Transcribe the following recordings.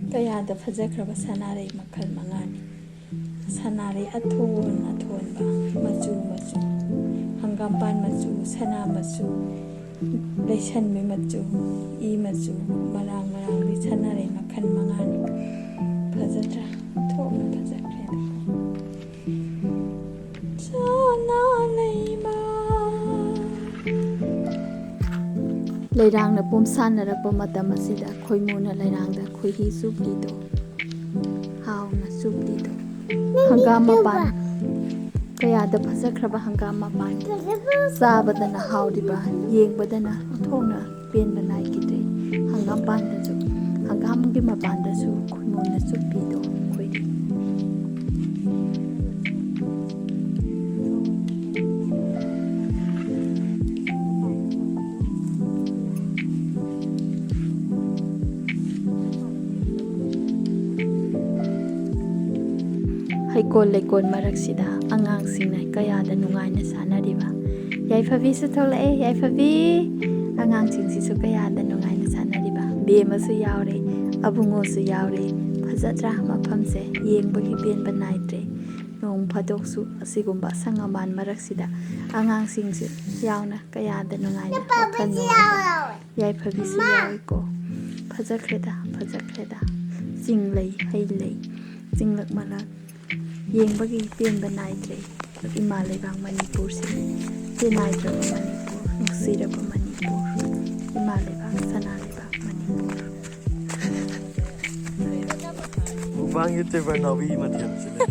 Kayada phajakraba sanare makhal mangani sanare athon ba machu hangampan machu sana machu leishan me machu I machu marang bi sanare makhal mangani phajatra thon phajakre sana leiba Leirang na pumsan na rakpa matam asida khoi mo na leirang da khoi hi supli do haw na supli do hangama pan kaya da phajakraba hangama pan sabada na haw diba yengbada na thona pen ba nai kidre hangam pan da ju hangam gi ma pan da su khoi mo na supli do khoi di Haikol lekon maraksida angang singna kayada nungaina sanariba Yaifabi su tholae Yaifabi angang singsi su kayada nungaina sanariba bema su yaure abungo su yaure phajatra maphamse yengbagi benba naidre nong phadok su asigumba sangaman maraksida angang singsi yauna kayada nungaina wakhal nungaina Yaifabi su yaiko phajakreda jinglei hei lei jinglak malak yengbagi penba naidre ima leibang manipur se tenaidra manipur nuksira manipur ima leibang sana leibang manipur Bang YouTuber nabi mathiam sila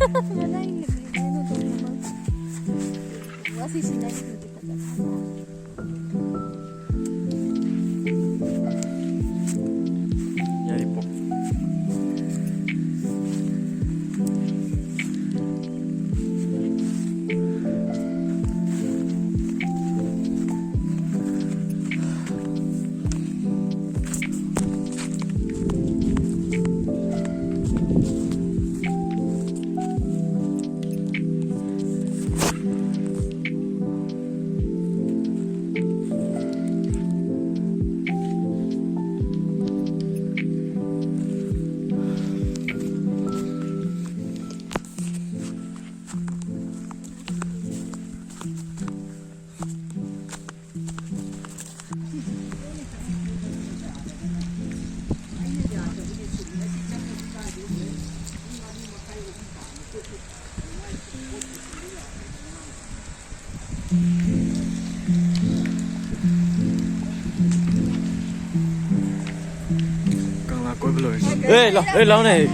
Ê, lâu này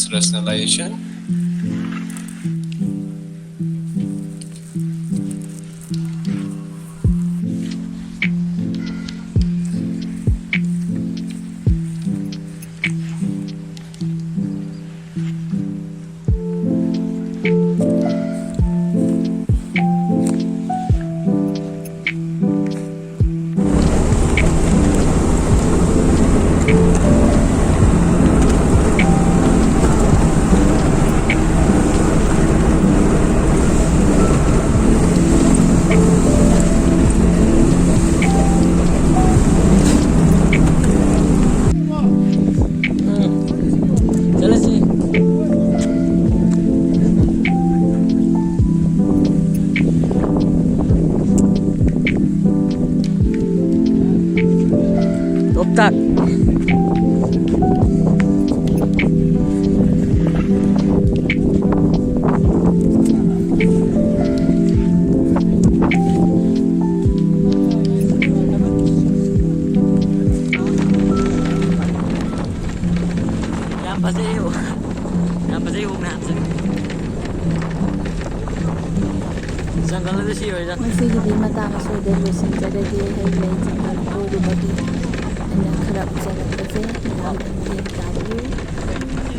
its rationalization. Tak. Yang pasti yung natin. Sanggal na siya yan. ꯃꯁꯤꯒꯤꯗꯤ ꯃꯇꯥꯡ ꯑꯁꯣꯏꯗ ꯂꯣꯏꯁꯤꯟꯖꯔꯒꯦ ꯍꯩ ꯂꯩ ꯆꯪꯕ ꯀꯣꯏꯔꯨꯕꯒꯤ ꯑꯩꯅ ꯈꯔ ꯎꯖꯔꯛꯄꯁꯦ ꯃꯌꯥꯝꯅ ꯃꯇꯦꯡ ꯄꯥꯡꯕꯤꯌꯨ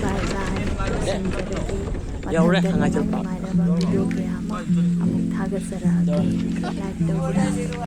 ꯕꯥꯏ ꯕꯥꯏ ꯂꯣꯏꯁꯤꯟꯖꯔꯒꯦ ꯃꯊꯪꯗ ꯅꯨꯡꯉꯥꯏꯔꯕ ꯚꯤꯗꯤꯑꯣ ꯀꯌꯥ ꯑꯃ ꯑꯃꯨꯛ ꯊꯥꯒꯠꯆꯔꯛꯑꯒꯦ ꯂꯥꯏꯛ ꯇꯧꯕꯤꯔꯝꯃꯨ